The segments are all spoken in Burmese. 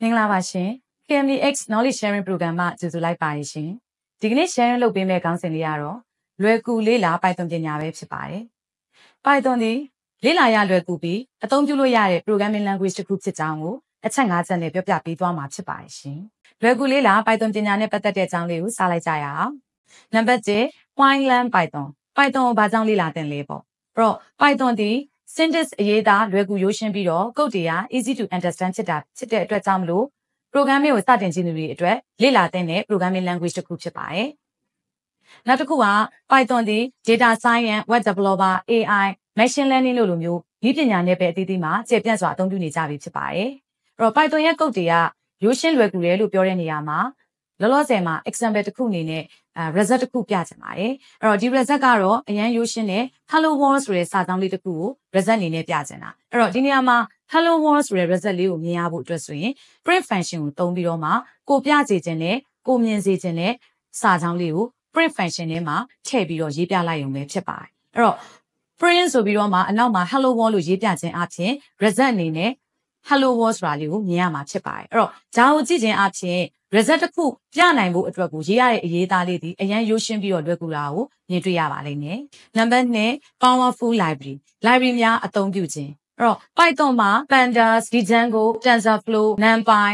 မင်္ဂလာပါရှင် KMDX Knowledge Sharing Program မှာကြိုဆိုလိုက်ပါတယ်ရှင်ဒီကနေ့ sharing လုပ်ပေးမယ့်ခေါင်းစဉ်လေးကတော့လွယ်ကူလေ့လာ Python ပညာပဲဖြစ်ပါတယ် Python ဒီလေ့လာရလွယ်ကူပြီးအသုံးပြုလို့ရတဲ့ programming language တစ်ခုဖြစ်ကြောင်းကိုအချက်၅ချက်နဲ့ပြောပြပေးသွားမှာဖြစ်ပါတယ်ရှင်လွယ်ကူလေ့လာ Python ပညာနဲ့ပတ်သက်တဲ့အကြောင်းလေးကိုစလိုက်ကြရအောင်နံပါတ်1 Why learn Python Python ကိုဘာကြောင့်လေ့လာသင့်လဲပေါ့အဲ့တော့ Python ဒီsyntax အရေးသားလွယ်ကူရိုးရှင်းပြီးတော့ code တွေက easy to understand ဖြစ်တဲ့အတွက်ကြောင့်မလို့ programming ကိုစတင်ခြင်းတွေအတွက်လေ့လာသင့်တဲ့ programming language တစ်ခုဖြစ်ပါတယ်။နောက်တစ်ခုက Python ဒီ data science, web developer, AI, machine learning လို့လိုမျိုးနည်းပညာနဲ့ပဲအသီးသီးမှာကျေပြန့်စွာအသုံးပြုနေကြပြီဖြစ်ပါတယ်။အဲ့တော့ Python ရဲ့ code တွေကရိုးရှင်းလွယ်ကူတယ်လို့ပြောတဲ့နေရာမှာလောလောဆယ်မှာ example တစ်ခုအနေနဲ့result တစ်ခုပြချင်ပါတယ်အဲ့တော့ဒီ result ကတော့အရန်ရိုးရှင်းတဲ့ hello world ဆိုတဲ့စာကြောင်းလေးတစ်ခုကို result အနေနဲ့ပြချင်တာအဲ့တော့ဒီနေရာမှာ hello world ဆိုတဲ့ result လေးကိုမြင်ရဖို့အတွက်ဆိုရင် print function ကိုသုံးပြီးတော့မှကိုပြစေခြင်းနဲ့ကိုမြင်စေခြင်းနဲ့စာကြောင်းလေးကို print function ထဲမှာထည့်ပြီးတော့ရေးပြလိုက်ရုံပဲဖြစ်ပါတယ်အဲ့တော့ print ဆိုပြီးတော့မှအနောက်မှာ hello world လို့ရေးပြခြင်းအပြင် result အနေနဲ့ hello world ဆိုတာလေးကိုမြင်ရမှာဖြစ်ပါတယ်အဲ့တော့ဒါကိုကြည့်ခြင်းအပြင် result တစ်ခုပြနိုင်ဖို့အတွက်ကိုရေးရတဲ့အရေးသားလေးဒီအရန်ရိုးရှင်းပြီးတော့လွယ်ကူတာကိုမြင်တွေ့ရပါလိမ့်မယ်နံပါတ်2 powerful library များအသုံးပြုခြင်းအဲ့တော့ Python မှာ pandas, django, tensorflow, numpy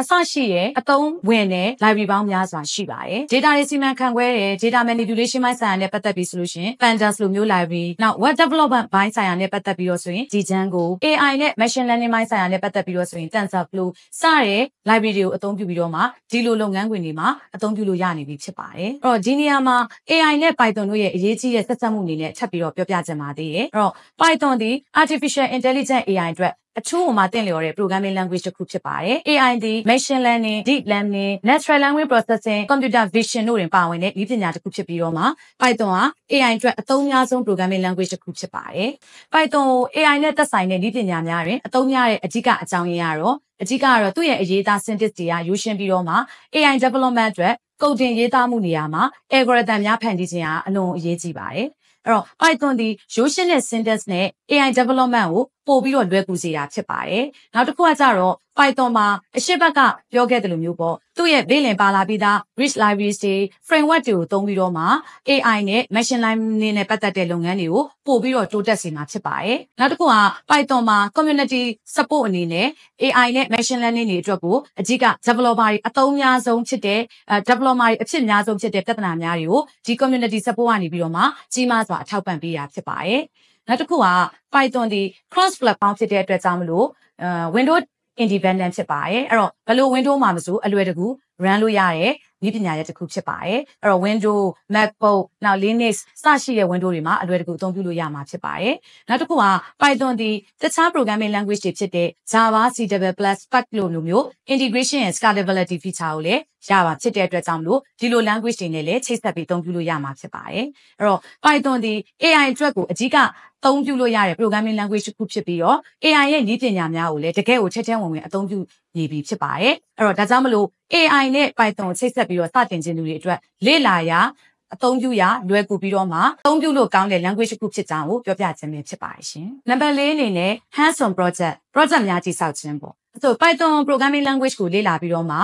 အစရှိရဲ့အသုံးဝင်တဲ့ library ပေါင်းများစွာရှိပါတယ် data တွေစီမံခန့်ခွဲတဲ့ data manipulation ပိုင်းဆိုင်ရာနဲ့ပတ်သက်ပြီးဆိုလို့ရှိရင် pandas လိုမျိုး library နောက် web development ပိုင်းဆိုင်ရာနဲ့ပတ်သက်ပြီးတော့ဆိုရင် django, AI နဲ့ machine learning ပိုင်းဆိုင်ရာနဲ့ပတ်သက်ပြီးတော့ဆိုရင် tensorflow စတဲ့ library တွေကိုအသုံးပြုပြီးတော့မှဒီလိုလုပ်ငန်းခွင်တွေမှာအသုံးပြုလို့ရနေပြီဖြစ်ပါတယ်အဲ့တော့ဒီနေရာမှာ AI နဲ့ Python တို့ရဲ့အရေးကြီးတဲ့ဆက်စပ်မှုအနေနဲ့ထပ်ပြီးတော့ပြောပြချင်ပါသေးတယ်အဲ့တော့ Python ဒီ artificial intelligence AI အတွက်အထူးဟိုမှာသင်လျော်တဲ့ programming language တစ်ခုဖြစ်ပါတယ် AI ဒီ machine learning, deep learning, natural language processing, computer vision တို့တွင်ပါဝင်တဲ့နည်းပညာတစ်ခုဖြစ်ပြီးတော့မှ Python က AI အတွက်အသုံးများဆုံး programming language တစ်ခုဖြစ်ပါတယ် Python ကို AI နဲ့သက်ဆိုင်တဲ့နည်းပညာများတွင်အသုံးများတဲ့အဓိကအကြောင်းရင်းကတော့သူ့ရဲ့အရေးသား syntax တွေကရိုးရှင်းပြီးတော့မှ AI development အတွက် coding ရေးသားမှုနေရာမှာ algorithm များဖန်တီးခြင်းဟာအလွန်အရေးကြီးပါတယ်အဲ့တော့ Python ဒီရိုးရှင်းတဲ့ syntax နဲ့ AI development ကိုပို့ပြီးတော့လွယ်ကူစေတာဖြစ်ပါတယ်နောက်တစ်ခုကကြတော့ Python မှာအရှိတ်ဘက်ကပြောခဲ့တယ်လို့မျိုးပေါ့သူ့ရဲ့ဘေးလင်ပါလာပြီးသား rich libraries တွေ framework တွေကိုသုံးပြီးတော့မှ AI နဲ့ machine learning နဲ့ပတ်သက်တဲ့လုပ်ငန်းတွေကိုပို့ပြီးတော့တိုးတက်စေမှာဖြစ်ပါတယ်နောက်တစ်ခုက Python မှာ community support အနေနဲ့ AI နဲ့ machine learning တွေအတွက်ကိုအဓိက developer တွေအသုံးများဆုံးဖြစ်တဲ့ developer တွေအဖြစ်များဆုံးဖြစ်တဲ့ပြဿနာများတွေကိုဒီ community support ကနေပြီးတော့မှကြီးမားစွာအထောက်ပံ့ပေးတာဖြစ်ပါတယ်နောက်တစ်ခုက Python ဒီ cross platform ဖြစ်တဲ့အတွက်ကြောင့်မလို့Windows independent ဖြစ်ပါတယ်အဲ့တော့ဘယ်လို Windows မှာမဆိုအလွယ်တကူ run လို့ရတဲ့နည်းပညာရဲ့တစ်ခုဖြစ်ပါတယ်အဲ့တော့ Windows, MacBook, နောက် Linux စရှိတဲ့ Windows တွေမှာအလွယ်တကူအသုံးပြုလို့ရမှာဖြစ်ပါတယ်နောက်တစ်ခုက Python ဒီတခြား programming language တွေဖြစ်တဲ့ Java, C++, Spark လိုမျိုး integration and scalability feature ကိုလည်းရပါဖြစ်တဲ့အတွက်ကြောင့်မလို့ဒီလို language တွေနဲ့လည်းချိတ်ဆက်ပြီးအသုံးပြုလို့ရမှာဖြစ်ပါတယ်အဲ့တော့ Python ဒီ AI အတွက်ကိုအဓိကသုံးပြုလို့ရတဲ့ programming language တစ်ခုဖြစ်ပြီးတော့ AI ရဲ့နည်းပညာများကိုလည်းတကယ်ကိုထဲထဲဝင်ဝင်အသုံးပြုနေပြီဖြစ်ပါတယ်အဲ့တော့ဒါကြောင့်မလို့ AI နဲ့ Python ကိုချိတ်ဆက်ပြီးတော့စတင်ခြင်းသူတွေအတွက်လေ့လာရာအသုံးပြုရလွယ်ကူပြီးတော့မှအသုံးပြုလို့ကောင်းတဲ့ language တစ်ခုဖြစ်ကြောင်းကိုပြောပြခြင်းပဲဖြစ်ပါတယ်ရှင်နံပါတ်4အနေနဲ့ hands on project များတည်ဆောက်ခြင်းပေါ့ဆို Python programming language ကိုလေ့လာပြီးတော့မှ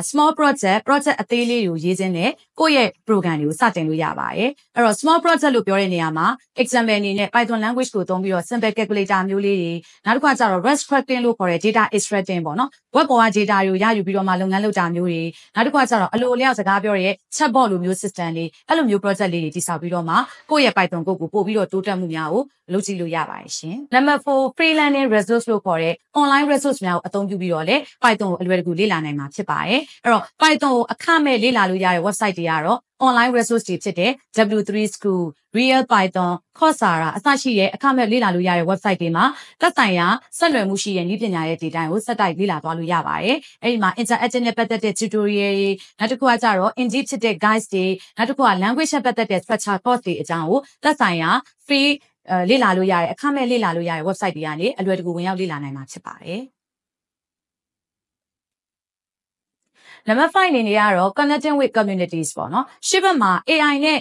small project အသေးလေးကိုရေးခြင်းနဲ့ကိုယ့်ရဲ့ program တွေကိုစတင်လို့ရပါတယ်အဲ့တော့ small project လို့ပြောတဲ့နေရာမှာ example အနေနဲ့ Python language ကိုသုံးပြီးတော့ simple calculator မျိုးလေးတွေနောက်တစ်ခါကျတော့ extracting လို့ခေါ်တဲ့ data extracting ပေါ့နော် web ပေါ်က data တွေကိုရယူပြီးတော့မှလုပ်ငန်းလုပ်တာမျိုးတွေနောက်တစ်ခါကျတော့အလိုအလျောက်စကားပြောတဲ့ chatbot လိုမျိုး system တွေအဲ့လိုမျိုး project လေးတွေတည်ဆောက်ပြီးတော့မှကိုယ့်ရဲ့ Python code ကိုပို့ပြီးတော့တိုးတက်မှုများကိုလုပ်ကြည့်လို့ရပါတယ်ရှင်နံပါတ် 4 free learning resource လို့ခေါ်တဲ့ online resource များကိုအသုံးပြုပြီးတော့လေ Python ကိုအလွယ်တကူလေ့လာနိုင်မှာဖြစ်ပါတယ်အဲ့တော့ Python ကိုအခမဲ့လေ့လာလို့ရတဲ့ website တွေကတော့ online resource တွေဖြစ်တဲ့ W3 School, Real Python, Coursera အစရှိတဲ့အခမဲ့လေ့လာလို့ရတဲ့ website တွေမှာသက်ဆိုင်ရာဆက်နွယ်မှုရှိတဲ့နည်းပညာရဲ့ data ကိုဆက်တိုက်လေ့လာသွားလို့ရပါတယ်အဲ့ဒီမှာ interactive နဲ့ပတ်သက်တဲ့ tutorial တွေနောက်တစ်ခုကကြတော့ in-depth ဖြစ်တဲ့ guides တွေနောက်တစ်ခုက language နဲ့ပတ်သက်တဲ့ structure course တွေအကြောင်းကိုသက်ဆိုင်ရာ free လေ့လာလို့ရတဲ့အခမဲ့လေ့လာလို့ရတဲ့ website တွေကနေအလွယ်တကူဝင်ရောက်လေ့လာနိုင်မှာဖြစ်ပါတယ်နံပါတ်5အနေနဲ့ကတော့ connecting with communities ပေါ့နော်ရှေ့ဘက်မှာ AI နဲ့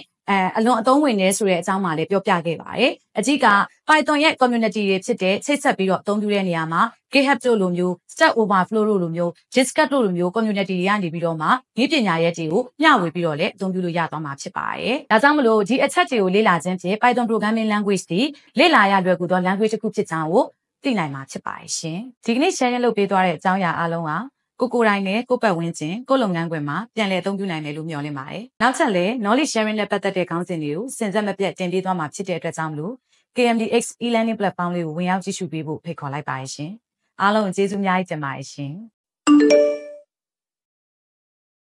အလွန်အသုံးဝင်နေဆိုတဲ့အကြောင်းမှလည်းပြောပြခဲ့ပါတယ်အကြီးက Python ရဲ့ community တွေဖြစ်တဲ့ချိတ်ဆက်ပြီးတော့အသုံးပြုတဲ့နေရာမှာ GitHub တို့လိုမျိုး Stack Overflow တို့လိုမျိုး Discord တို့လိုမျိုး community တွေကနေပြီးတော့မှဒီပညာရပ်တွေကိုမျှဝေပြီးတော့လည်းအသုံးပြုလို့ရသွားမှာဖြစ်ပါတယ်ဒါကြောင့်မလို့ဒီအချက်တွေကိုလေ့လာခြင်းဖြင့် Python programming language တွေလေ့လာရလွယ်ကူသော language တစ်ခုဖြစ်ကြောင်းကိုသိနိုင်မှာဖြစ်ပါတယ်ရှင်ဒီကနေ့ share လုပ်ပေးသွားတဲ့အကြောင်းအရာအားလုံးကကိုယ်တိုင်နဲ့ကိုယ့်ပတ်ဝန်းကျင်ကိုယ့်လုပ်ငန်းခွင်မှာပြန်လည်အသုံးပြုနိုင်မယ်လို့မျှော်လင့်ပါတယ်။နောက်ထပ်လည်း knowledge sharing နဲ့ပတ်သက်တဲ့ခေါင်းစဉ်တွေကိုစဉ်ဆက်မပြတ်တင်ပြသွားမှာဖြစ်တဲ့အတွက်ကြောင့်မလို့ KMDX e-learning platform လေးကိုဝင်ရောက်ကြည့်ရှုပေးဖို့ဖိတ်ခေါ်လိုက်ပါတယ်ရှင်။အားလုံးကျေးဇူးအများကြီးတင်ပါတယ်ရှင်။